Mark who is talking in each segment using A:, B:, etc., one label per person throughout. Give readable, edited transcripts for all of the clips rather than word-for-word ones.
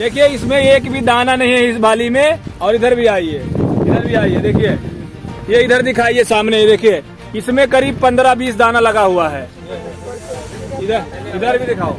A: देखिए इसमें एक भी दाना नहीं है इस बाली में। और इधर भी आइए, देखिए ये इधर दिखाइए सामने, देखिए इसमें करीब 15-20 दाना लगा हुआ है। इधर भी दिखाओ,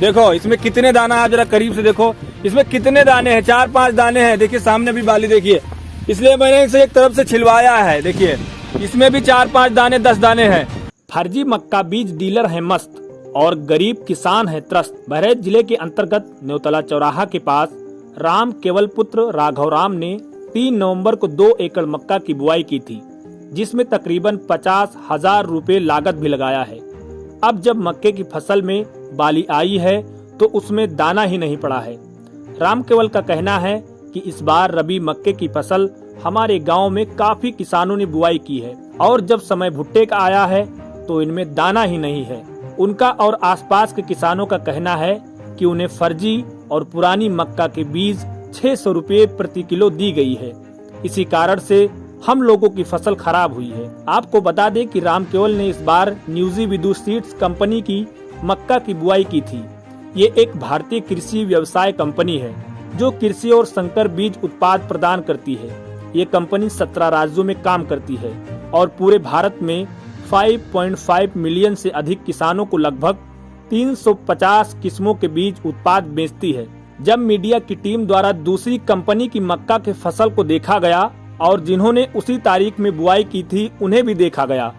A: देखो इसमें कितने दाना, आप जरा करीब से देखो इसमें कितने दाने हैं, 4-5 दाने हैं। देखिए सामने भी बाली देखिए, इसलिए मैंने इसे एक तरफ से छिलवाया है। देखिए इसमें भी 4-5 दाने, 10 दाने हैं। फर्जी मक्का बीज डीलर है मस्त और गरीब किसान है त्रस्त। बहराइच जिले के अंतर्गत न्योतला चौराहा के पास राम केवल पुत्र राघव राम ने 3 नवंबर को 2 एकड़ मक्का की बुआई की थी, जिसमें तकरीबन 50,000 रुपए लागत भी लगाया है। अब जब मक्के की फसल में बाली आई है तो उसमें दाना ही नहीं पड़ा है। राम केवल का कहना है कि इस बार रबी मक्के की फसल हमारे गांव में काफी किसानों ने बुआई की है और जब समय भुट्टे का आया है तो इनमें दाना ही नहीं है। उनका और आसपास के किसानों का कहना है कि उन्हें फर्जी और पुरानी मक्का के बीज 600 रुपये प्रति किलो दी गई है। इसी कारण से हम लोगों की फसल खराब हुई है। आपको बता दें कि राम केवल ने इस बार न्यूजी विदु सीड्स कंपनी की मक्का की बुआई की थी। ये एक भारतीय कृषि व्यवसाय कंपनी है जो कृषि और संकर बीज उत्पाद प्रदान करती है। ये कंपनी 17 राज्यों में काम करती है और पूरे भारत में 5.5 मिलियन से अधिक किसानों को लगभग 350 किस्मों के बीज उत्पाद बेचती है। जब मीडिया की टीम द्वारा दूसरी कंपनी की मक्का के फसल को देखा गया और जिन्होंने उसी तारीख में बुआई की थी उन्हें भी देखा गया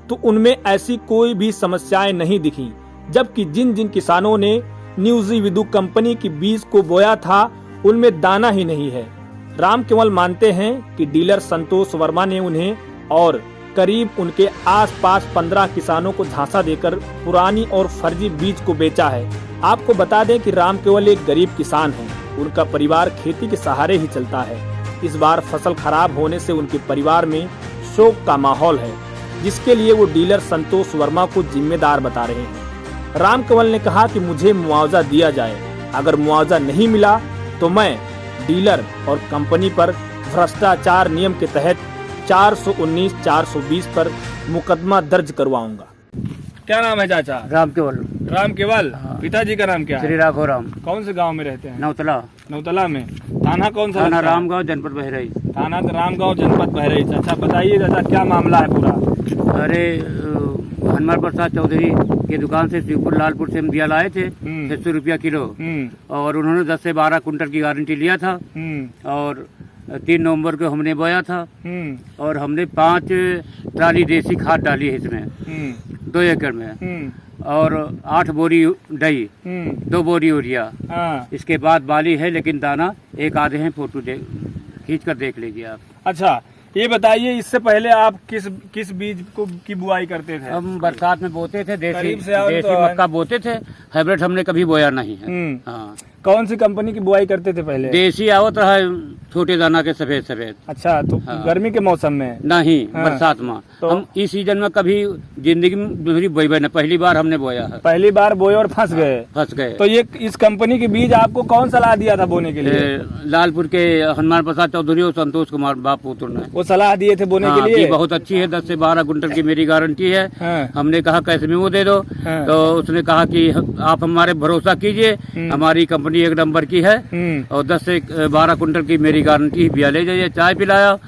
A: तो उनमें ऐसी कोई भी समस्याएं नहीं दिखी, जबकि जिन जिन किसानों ने न्यूजी विदु कंपनी की बीज को बोया था उनमें दाना ही नहीं है। राम केवल मानते हैं कि डीलर संतोष वर्मा ने उन्हें और करीब उनके आसपास 15 किसानों को झांसा देकर पुरानी और फर्जी बीज को बेचा है। आपको बता दें कि राम केवल एक गरीब किसान हैं। उनका परिवार खेती के सहारे ही चलता है। इस बार फसल खराब होने से उनके परिवार में शोक का माहौल है, जिसके लिए वो डीलर संतोष वर्मा को जिम्मेदार बता रहे हैं। राम केवल ने कहा कि मुझे मुआवजा दिया जाए, अगर मुआवजा नहीं मिला तो मैं डीलर और कंपनी पर भ्रष्टाचार नियम के तहत 419-420 पर मुकदमा दर्ज करवाऊंगा। क्या नाम है चाचा?
B: राम केवल।
A: राम केवल।
B: हाँ।
A: पिताजी का नाम क्या है?
B: श्री राघव राम।
A: कौन से गांव में रहते हैं?
B: नौतला
A: में। थाना कौन सा?
B: थाना रामगांव, जनपद बहराइच।
A: थाना रामगांव, जनपद बहराइच। अच्छा बताइए चाचा क्या मामला है पूरा?
B: अरे हनुमान प्रसाद चौधरी की दुकान से शिवपुर लालपुर से हम दिया लाए थे 600 रुपया किलो और उन्होंने 10 से 12 कुंटल की गारंटी लिया था और 3 नवंबर को हमने बोया था और हमने 5 ट्राली देसी खाद डाली है इसमें 2 एकड़ में और 8 बोरी डई, 2 बोरी यूरिया। इसके बाद बाली है लेकिन दाना एक आधे हैं, फोटो खींच कर देख लीजिए आप।
A: अच्छा ये बताइए इससे पहले आप किस बीज को की बुआई करते थे?
B: हम बरसात में बोते थे, देसी
A: तो
B: मक्का बोते थे। हाइब्रिड हमने कभी बोया नहीं है। हाँ।
A: कौन सी कंपनी की बुआई करते थे पहले?
B: देसी आवत रहा छोटे दाना के सफेद।
A: अच्छा तो
B: हाँ।
A: गर्मी के मौसम में
B: नहीं?
A: हाँ।
B: बरसात में तो हम इस सीजन में कभी जिंदगी में बोई नहीं, पहली बार हमने बोया है।
A: पहली बार बोए और फंस गए। तो ये इस कंपनी के बीज आपको कौन सलाह दिया था बोने के लिए?
B: लालपुर के हनुमान प्रसाद चौधरी और संतोष कुमार बाप पुत्र ने वो
A: सलाह दिए थे बोने के लिए।
B: बहुत अच्छी है, 10 से 12 कुंटल की मेरी गारंटी है।
A: हाँ।
B: हमने कहा कैसे में वो दे दो।
A: हाँ।
B: तो उसने कहा कि आप हमारे भरोसा कीजिए, हमारी कंपनी 1 नंबर की है और 10 से 12 कुंटल की मेरी गारंटी। बिया ले जाइए, चाय पिलाया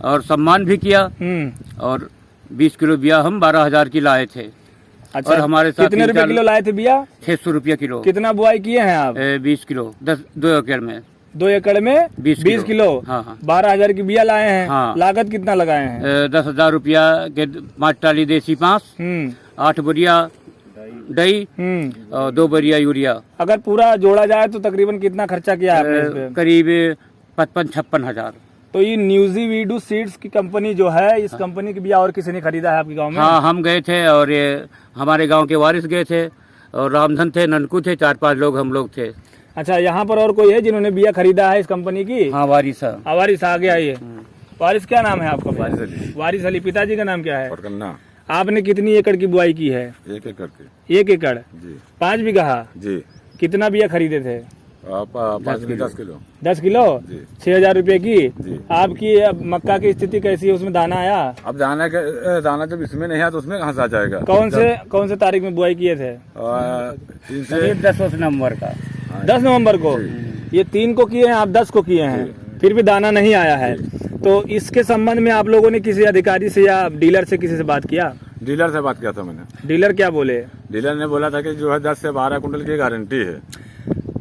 B: और सम्मान भी किया और 20 किलो बिया हम 12,000 की लाए थे।
A: अच्छा,
B: और हमारे साथ
A: कितने रुपए किलो लाए थे बिया?
B: 600 रुपया किलो।
A: कितना बुआई किए हैं आप?
B: 20 किलो 2 एकड़ में।
A: 2 एकड़ में 20 किलो।
B: हाँ।
A: 12,000 की बिया लाए हैं।
B: हाँ।
A: लागत कितना लगाए हैं?
B: 10,000 रुपया के 5 ट्राली देसी 5, 8 बोरिया डई और 2 बोरिया यूरिया।
A: अगर पूरा जोड़ा जाए तो तकरीबन कितना खर्चा किया आपने इस पे?
B: करीब 55-56 हजार।
A: तो ये न्यूजी विदु सीड्स की कंपनी जो है, इस कंपनी की बिया और किसी ने खरीदा है आपके गांव में?
B: हाँ, हम गए थे और ये हमारे गांव के वारिस गए थे और रामधन थे, ननकू थे, 4-5 लोग हम लोग थे।
A: अच्छा, यहाँ पर और कोई है जिन्होंने बिया खरीदा है इस कंपनी की?
B: हाँ, वारिस।
A: वारिस आ गया ये। वारिस क्या नाम है आपका? वारिस अली। पिताजी का नाम क्या है? आपने कितनी एकड़ की बुआई की है?
C: 1 एकड़ की।
A: 1 एकड़
C: जी।
A: 5 बीघा जी। कितना बिया खरीदे थे?
C: 10 किलो
A: 10 किलो
C: जी।
A: 6,000 रुपए की।
C: जी।
A: आपकी अब मक्का की स्थिति कैसी है, उसमें दाना आया?
C: अब दाना जब इसमें नहीं आया तो उसमें कहाँ से आ जाएगा?
A: कौन से तारीख में बुआई किए थे?
C: 3 से
B: करीब 10 नवंबर का।
A: 10 नवंबर को। ये 3 को किए हैं, आप 10 को किए हैं, फिर भी दाना नहीं आया है। तो इसके संबंध में आप लोगों ने किसी अधिकारी से या डीलर से किसी से बात किया?
C: डीलर से बात किया था मैंने।
A: डीलर क्या बोले?
C: डीलर ने बोला था कि जो है 10 से 12 कुंटल की गारंटी है।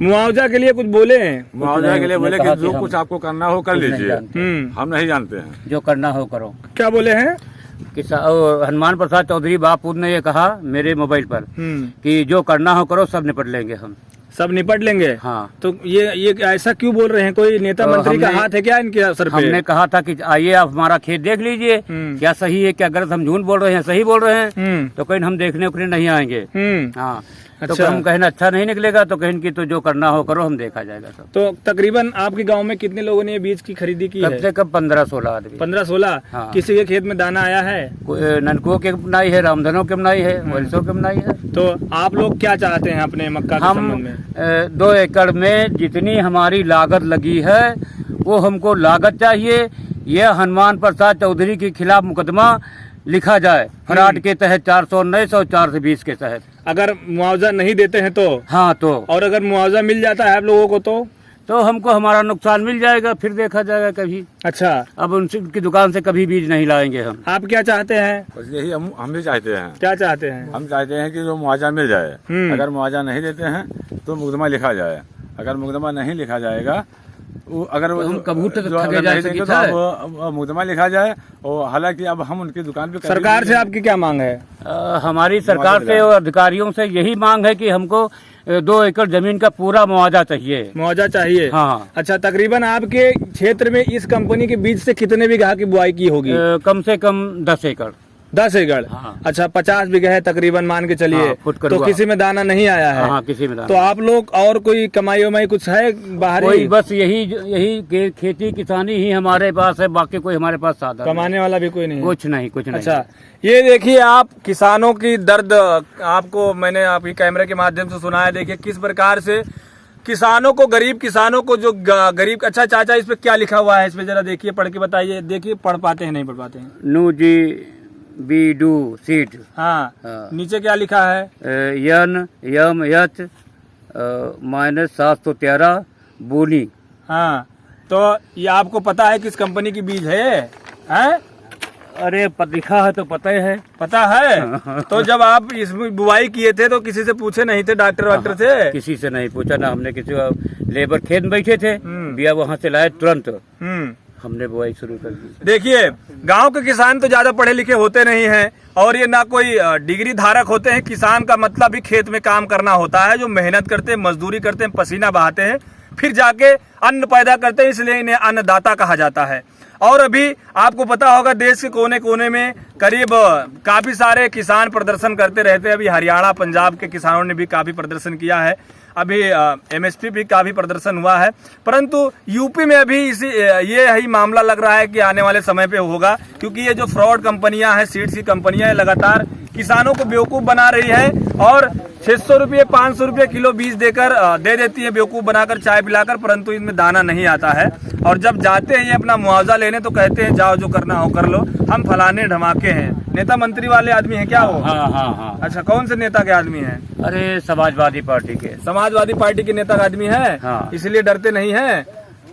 A: मुआवजा के लिए कुछ बोले?
C: मुआवजा के लिए बोले कि जो कुछ आपको करना हो कर लीजिए, हम नहीं जानते हैं।
B: जो करना हो करो।
A: क्या बोले हैं?
B: हनुमान प्रसाद चौधरी बापूत ने ये कहा मेरे मोबाइल पर कि जो करना हो करो, सब निपट लेंगे हम।
A: सब निपट लेंगे?
B: हाँ।
A: तो ये ऐसा क्यों बोल रहे हैं? कोई नेता मंत्री का हाथ है क्या इनके सर पे? हमने
B: कहा था कि आइए आप हमारा खेत देख लीजिए, क्या सही है क्या गलत, हम झूठ बोल रहे हैं सही बोल रहे हैं। तो कहीं हम देखने उखने नहीं आएंगे। हाँ।
A: अच्छा।
B: तो हम कहें अच्छा नहीं निकलेगा तो कहें कि तो जो करना हो करो, हम देखा जाएगा सब।
A: तो तकरीबन आपके गांव में कितने लोगों ने ये बीज की खरीदी की है?
B: कम से कम 15-16 आदमी।
A: 15-16?
B: हाँ।
A: किसी के खेत में दाना आया है?
B: ननको के बनाई है, रामधनों के बनाई है, वरिसों के बनाई है।
A: तो आप लोग क्या चाहते हैं अपने मक्का के संबंध में?
B: 2 एकड़ में जितनी हमारी लागत लगी है वो हमको लागत चाहिए। यह हनुमान प्रसाद चौधरी के खिलाफ मुकदमा लिखा जाए, फराड के तहत 419 और 420 के तहत।
A: अगर मुआवजा नहीं देते हैं तो?
B: हाँ। तो
A: और अगर मुआवजा मिल जाता है आप लोगों को तो
B: हमको हमारा नुकसान मिल जाएगा, फिर देखा जाएगा कभी।
A: अच्छा।
B: अब उनकी दुकान से कभी बीज नहीं लाएंगे हम।
A: आप क्या चाहते हैं?
C: बस यही हम भी चाहते हैं।
A: क्या चाहते हैं?
C: हम चाहते हैं कि जो मुआवजा मिल जाए। अगर मुआवजा नहीं देते हैं तो मुकदमा लिखा जाए। अगर मुकदमा नहीं लिखा जाएगा, अगर
B: हम कबूतर
C: तो मुकदमा लिखा जाए। और हालांकि अब हम उनकी दुकान पे
A: सरकार से आपकी क्या मांग है?
B: हमारी सरकार से और अधिकारियों से यही मांग है कि हमको 2 एकड़ जमीन का पूरा मुआवजा चाहिए।
A: मुआवजा चाहिए? हाँ। अच्छा, तकरीबन आपके क्षेत्र में इस कंपनी के बीज से कितने बीघा की बुआई की होगी?
B: कम से कम 10 एकड़।
A: 10 एकड़? हाँ। अच्छा, 50 बीघे है तकरीबन, मान के चलिए। हाँ, तो किसी में दाना नहीं आया है?
B: हाँ, किसी में दाना।
A: तो आप लोग और कोई कमाई वमाई कुछ है बाहरी?
B: बस यही खेती किसानी ही हमारे पास है, बाकी कोई हमारे पास साधन
A: कमाने वाला भी कोई नहीं?
B: कुछ नहीं।
A: अच्छा, ये देखिए आप किसानों की दर्द आपको मैंने आपकी कैमरे के माध्यम से सुनाया। देखिए किस प्रकार से किसानों को, गरीब किसानों को, जो गरीब। अच्छा चाचा, इस पे क्या लिखा हुआ है? इस पे जरा देखिए, पढ़ के बताइए। देखिए पढ़ पाते हैं नहीं पढ़ पाते हैं?
B: नू जी बीडू सीट।
A: हाँ। नीचे क्या लिखा है?
B: यन यम यच -713 बोनी।
A: हाँ। तो ये आपको पता है किस कंपनी की बीज है?
B: अरे लिखा है तो पता है।
A: पता है? तो जब आप इसमें बुआई किए थे तो किसी से पूछे नहीं थे? डॉक्टर वाक्टर से?
B: किसी से नहीं पूछा ना हमने। किसी लेबर खेत में बैठे थे, बिया वहाँ से लाए, तुरंत हमने बुआई शुरू कर दी।
A: देखिए, गांव के किसान तो ज्यादा पढ़े लिखे होते नहीं हैं और ये ना कोई डिग्री धारक होते हैं। किसान का मतलब भी खेत में काम करना होता है, जो मेहनत करते हैं, मजदूरी करते हैं, पसीना बहाते हैं, फिर जाके अन्न पैदा करते हैं, इसलिए इन्हें अन्नदाता कहा जाता है। और अभी आपको पता होगा देश के कोने कोने में करीब काफी सारे किसान प्रदर्शन करते रहते हैं। अभी हरियाणा, पंजाब के किसानों ने भी काफी प्रदर्शन किया है। अभी एमएसपी भी काफी प्रदर्शन हुआ है, परंतु यूपी में अभी ये ही मामला लग रहा है कि आने वाले समय पे होगा, क्योंकि ये जो फ्रॉड कंपनियां हैं, सीड्स की कंपनियां हैं, लगातार किसानों को बेवकूफ बना रही है और 600 रुपये 500 रुपये किलो बीज देकर दे देती है, बेवकूफ बनाकर, चाय पिलाकर, परंतु इनमें दाना नहीं आता है। और जब जाते हैं ये अपना मुआवजा लेने तो कहते हैं जाओ जो करना हो कर लो, हम फलाने धमाके हैं। नेता मंत्री वाले आदमी है क्या वो?
B: हाँ।
A: अच्छा, कौन से नेता के आदमी है?
B: अरे समाजवादी पार्टी के।
A: समाजवादी पार्टी के नेता का आदमी है?
B: हाँ।
A: इसलिए डरते नहीं है?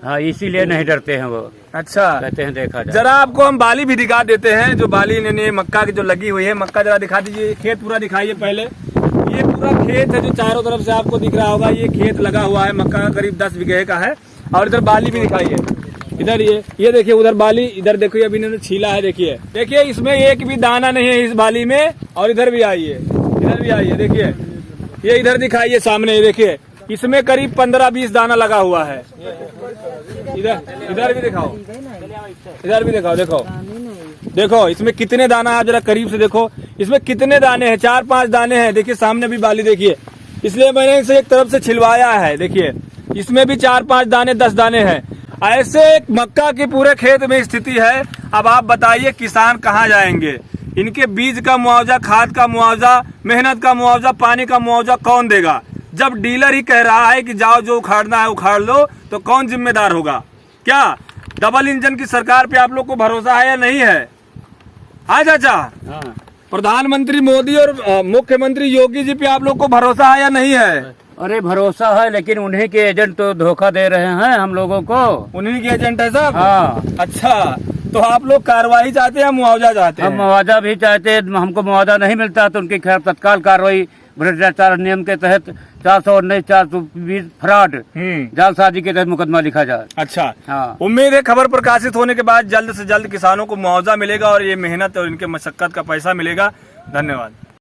B: हाँ, इसीलिए नहीं डरते हैं वो।
A: अच्छा,
B: कहते हैं देखा जाए।
A: जरा आपको हम बाली भी दिखा देते हैं, जो बाली इन्होंने मक्का की जो लगी हुई है। मक्का जरा दिखा दीजिए, खेत पूरा दिखाइए पहले। ये पूरा खेत है जो चारों तरफ से आपको दिख रहा होगा, ये खेत लगा हुआ है मक्का का, करीब 10 बीघे का है। और इधर बाली भी दिखाइए, इधर ये देखिए, उधर बाली, इधर देखिए अभी इन्होंने छीला है। देखिए इसमें एक भी दाना नहीं है इस बाली में। और इधर भी आइए, इधर भी आइए, देखिए ये इधर दिखाइए सामने, देखिए इसमें करीब 15-20 दाना लगा हुआ है। इधर भी दिखाओ, इधर भी दिखाओ, देखो इसमें कितने दाना, आप जरा करीब से देखो इसमें कितने दाने हैं। 4-5 दाने हैं। देखिए सामने भी बाली देखिए, इसलिए मैंने इसे एक तरफ से छिलवाया है। देखिए इसमें भी 4-5 दाने, 10 दाने हैं। ऐसे एक मक्का की पूरे खेत में स्थिति है। अब आप बताइए किसान कहाँ जाएंगे? इनके बीज का मुआवजा, खाद का मुआवजा, मेहनत का मुआवजा, पानी का मुआवजा कौन देगा? जब डीलर ही कह रहा है कि जाओ जो उखाड़ना है उखाड़ लो, तो कौन जिम्मेदार होगा? क्या डबल इंजन की सरकार पे आप लोग को भरोसा है या नहीं है? हाँ चाचा,
B: हाँ।
A: प्रधानमंत्री मोदी और मुख्यमंत्री योगी जी पे आप लोग को भरोसा है या नहीं है?
B: अरे भरोसा है, लेकिन उन्हीं के एजेंट तो धोखा दे रहे हैं हम लोगों को।
A: उन्हीं के एजेंट है सब?
B: हाँ।
A: अच्छा, तो आप लोग कार्रवाई चाहते हैं, मुआवजा चाहते
B: हम
A: हैं?
B: मुआवजा भी चाहते हैं, हमको मुआवजा नहीं मिलता तो उनके खिलाफ तत्काल कार्रवाई भ्रष्टाचार नियम के तहत 419 420 फ्रॉड जालसाजी के तहत मुकदमा लिखा जाए।
A: अच्छा,
B: हाँ।
A: उम्मीद है खबर प्रकाशित होने के बाद जल्द से जल्द किसानों को मुआवजा मिलेगा और ये मेहनत और इनके मशक्कत का पैसा मिलेगा। धन्यवाद।